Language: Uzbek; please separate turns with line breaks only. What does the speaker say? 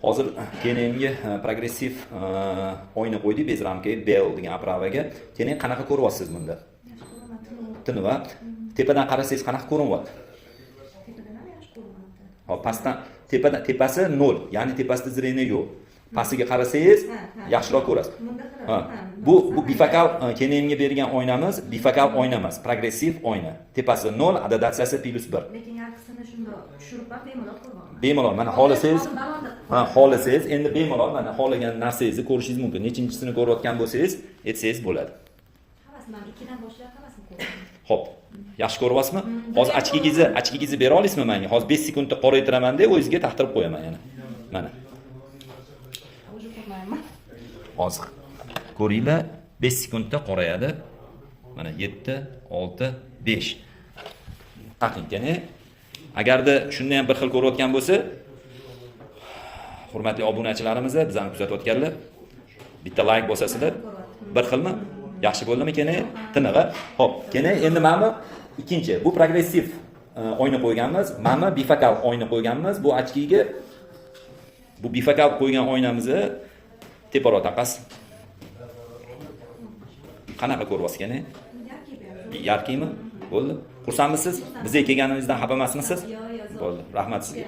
Hozir keyingi progressiv oyna qo'ydik bez ramkaga, bell degan opravaga. Keyin qanaqa ko'ryapsiz bunda? Tini va tepadan qarasangiz qanaqa ko'rinyapti?
Tepadan ham yaxshi ko'rinyapti.
Hop, pastdan tepasi 0, ya'ni tepasida zreniya yo'q. Pastiga qarasangiz yaxshiroq ko'rasiz. Ha. Bu bifokal keneyimga bergan oynamiz bifokal oyna emas, progressiv oyna. Tepasi 0, adadatsiyasi +1.
Lekin yarqisini shunda tushirib bemalol ko'raman.
Bemalol mana xohlasangiz, xohlasangiz endi bemalol mana xohlagan narsangizni ko'rishingiz mumkin. Nechinchisini ko'rayotgan bo'lsangiz, aytsangiz bo'ladi.
Hammasidan 2 dan boshlab hammasini ko'raman.
Xo'p, yaxshi ko'ryapsizmi? Hozir ochkigingizni bera olasizmi menga? Hozir 5 sekundda qoraytiraman-da, o'zingizga taxtirib qo'yaman yana. Mana. Hozir ko'ringlar, 5 sekundda qorayadi. Mana 7, 6, 5. Taqingkani. Agarda shunda ham bir xil ko'rayotgan bo'lsa, hurmatli obunachilarimiz, bizani kuzatayotganlar, bitta like bosasizlar. Bir xilmi? Yaxshi bo'ldimi kene? Tinig'i. Xo'p, kene endi mana ikkinchi. Bu progressiv oyna qo'yganmiz, mana bifokal oyna qo'yganmiz. Bu ochkiga bu bifokal qo'ygan oynamizni teparoq taqasiz. Qanaqa ko'ryapsiz kene? Yarkimi? Bo'ldi. Xursandmisiz? Bizga kelganimizdan xafa emasmisiz? Bo'ldi. Rahmat sizga.